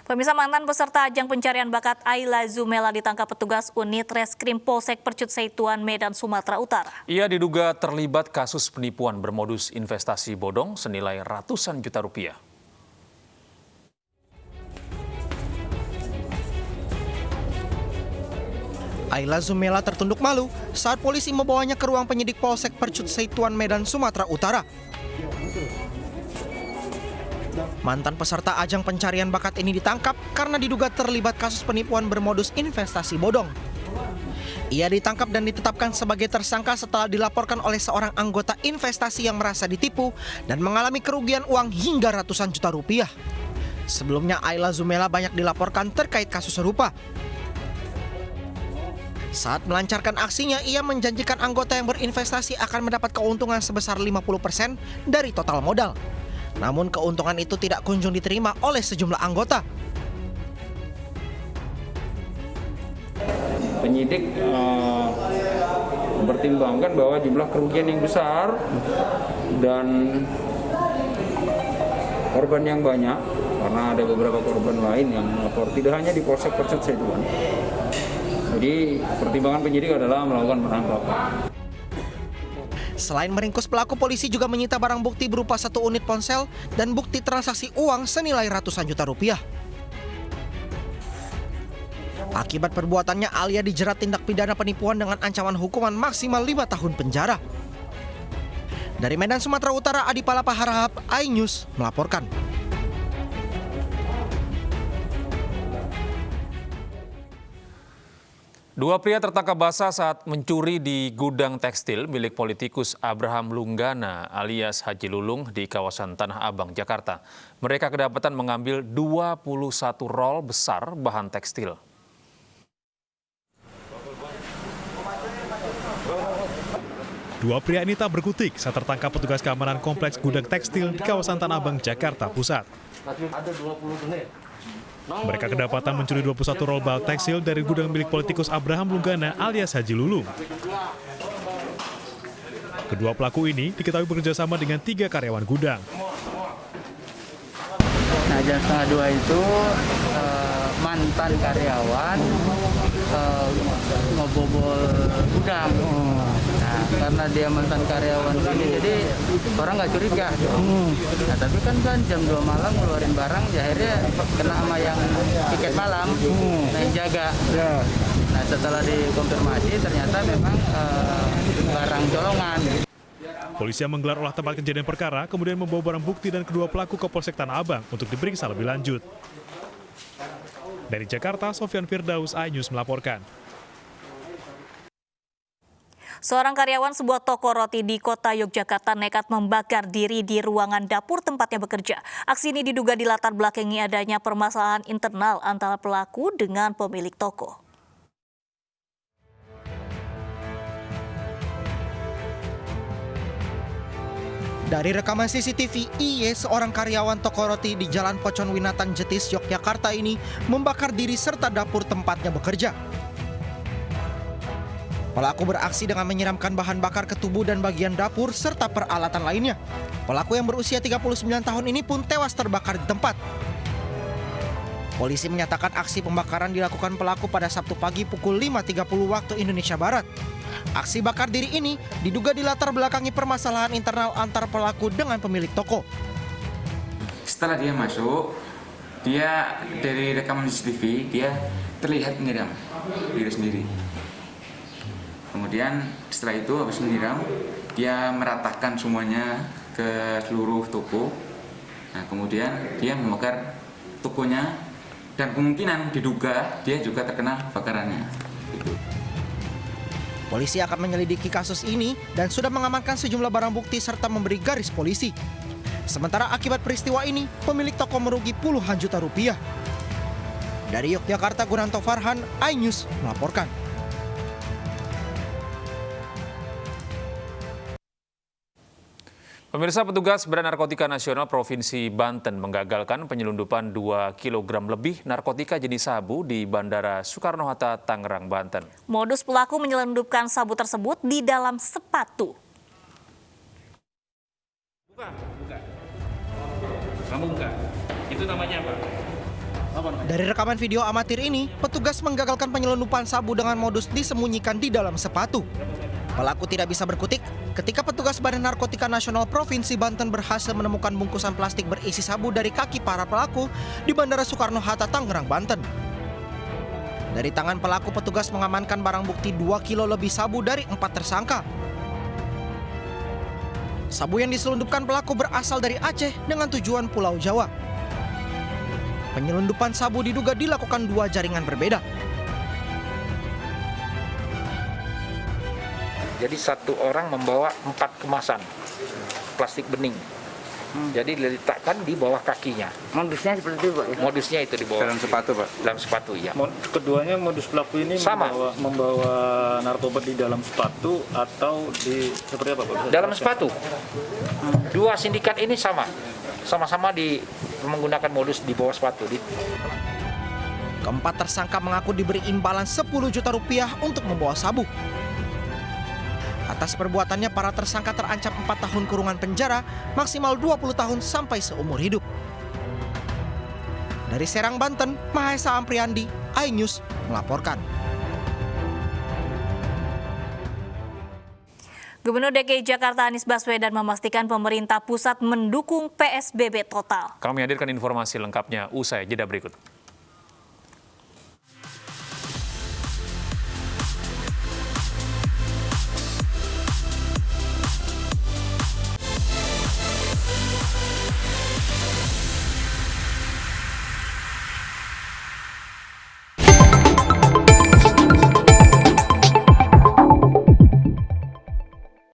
Pemirsa, mantan peserta ajang pencarian bakat Ayla Zumela ditangkap petugas unit Reskrim Polsek Percut Seituan, Medan, Sumatera Utara. Ia diduga terlibat kasus penipuan bermodus investasi bodong senilai ratusan juta rupiah. Ayla Zumela tertunduk malu saat polisi membawanya ke ruang penyidik Polsek Percut Seituan, Medan, Sumatera Utara. Mantan peserta ajang pencarian bakat ini ditangkap karena diduga terlibat kasus penipuan bermodus investasi bodong. Ia ditangkap dan ditetapkan sebagai tersangka setelah dilaporkan oleh seorang anggota investasi yang merasa ditipu dan mengalami kerugian uang hingga ratusan juta rupiah. Sebelumnya Ayla Zumela banyak dilaporkan terkait kasus serupa. Saat melancarkan aksinya, ia menjanjikan anggota yang berinvestasi akan mendapat keuntungan sebesar 50% dari total modal. Namun keuntungan itu tidak kunjung diterima oleh sejumlah anggota. Penyidik mempertimbangkan bahwa jumlah kerugian yang besar dan korban yang banyak, karena ada beberapa korban lain yang melapor, tidak hanya di Polsek Percut Seituan. Jadi pertimbangan penyidik adalah melakukan penangkapan. Selain meringkus pelaku, polisi juga menyita barang bukti berupa 1 unit ponsel dan bukti transaksi uang senilai ratusan juta rupiah. Akibat perbuatannya, Alia dijerat tindak pidana penipuan dengan ancaman hukuman maksimal 5 tahun penjara. Dari Medan, Sumatera Utara, Adi Palapa Harahap, iNews melaporkan. Dua pria tertangkap basah saat mencuri di gudang tekstil milik politikus Abraham Lunggana alias Haji Lulung di kawasan Tanah Abang, Jakarta. Mereka kedapatan mengambil 21 rol besar bahan tekstil. Dua pria ini tak berkutik saat tertangkap petugas keamanan kompleks gudang tekstil di kawasan Tanah Abang, Jakarta Pusat. Mereka kedapatan mencuri 21 rol bahan tekstil dari gudang milik politikus Abraham Lunggana alias Haji Lulung. Kedua pelaku ini diketahui bekerjasama dengan 3 karyawan gudang. Nah, jam 1:30 itu mantan karyawan ngebobol gudang. Nah, karena dia mantan karyawan ini, jadi orang nggak curiga. Nah, tapi kan jam 2 malam ngeluarin barang, akhirnya kena sama yang tiket malam, yang jaga. Nah, setelah dikonfirmasi ternyata memang barang colongan. Polisi yang menggelar olah tempat kejadian perkara kemudian membawa barang bukti dan kedua pelaku ke Polsek Tanah Abang untuk diperiksa lebih lanjut. Dari Jakarta, Sofyan Firdaus, iNews melaporkan. Seorang karyawan sebuah toko roti di kota Yogyakarta nekat membakar diri di ruangan dapur tempatnya bekerja. Aksi ini diduga dilatar belakangi adanya permasalahan internal antara pelaku dengan pemilik toko. Dari rekaman CCTV, IY, seorang karyawan toko roti di Jalan Pocon Winatan Jetis, Yogyakarta ini membakar diri serta dapur tempatnya bekerja. Pelaku beraksi dengan menyiramkan bahan bakar ke tubuh dan bagian dapur serta peralatan lainnya. Pelaku yang berusia 39 tahun ini pun tewas terbakar di tempat. Polisi menyatakan aksi pembakaran dilakukan pelaku pada Sabtu pagi pukul 5.30 waktu Indonesia Barat. Aksi bakar diri ini diduga dilatar belakangi permasalahan internal antar pelaku dengan pemilik toko. Setelah dia masuk, dia dari rekaman CCTV, dia terlihat menyiram diri sendiri. Kemudian setelah itu habis menyiram, dia meratakan semuanya ke seluruh toko. Nah, kemudian dia membakar tokonya dan kemungkinan diduga dia juga terkena bakarannya. Polisi akan menyelidiki kasus ini dan sudah mengamankan sejumlah barang bukti serta memberi garis polisi. Sementara akibat peristiwa ini, pemilik toko merugi puluhan juta rupiah. Dari Yogyakarta, Gunanto Farhan, iNews melaporkan. Pemirsa, petugas Badan Narkotika Nasional Provinsi Banten menggagalkan penyelundupan 2 kg lebih narkotika jenis sabu di Bandara Soekarno-Hatta, Tangerang, Banten. Modus pelaku menyelundupkan sabu tersebut di dalam sepatu. Buka. Kamu buka. Itu namanya apa? Dari rekaman video amatir ini, petugas menggagalkan penyelundupan sabu dengan modus disembunyikan di dalam sepatu. Pelaku tidak bisa berkutik ketika petugas Badan Narkotika Nasional Provinsi Banten berhasil menemukan bungkusan plastik berisi sabu dari kaki para pelaku di Bandara Soekarno-Hatta, Tangerang, Banten. Dari tangan pelaku, petugas mengamankan barang bukti 2 kilo lebih sabu dari 4 tersangka. Sabu yang diselundupkan pelaku berasal dari Aceh dengan tujuan Pulau Jawa. Penyelundupan sabu diduga dilakukan 2 jaringan berbeda. Jadi satu orang membawa 4 kemasan plastik bening. Jadi diletakkan di bawah kakinya. Modusnya seperti itu, Pak? Modusnya itu di bawah. Dalam sepatu, Pak? Dalam sepatu, ya. Keduanya modus pelaku ini Sama. membawa narkoba di dalam sepatu atau di seperti apa, Pak? Dalam sepatu. 2 sindikat ini sama-sama menggunakan modus di bawah sepatu. Keempat tersangka mengaku diberi imbalan 10 juta rupiah untuk membawa sabu. Atas perbuatannya, para tersangka terancam 4 tahun kurungan penjara, maksimal 20 tahun sampai seumur hidup. Dari Serang, Banten, Mahesa Ampriandi, iNews melaporkan. Gubernur DKI Jakarta Anies Baswedan memastikan pemerintah pusat mendukung PSBB total. Kami hadirkan informasi lengkapnya usai jeda berikut.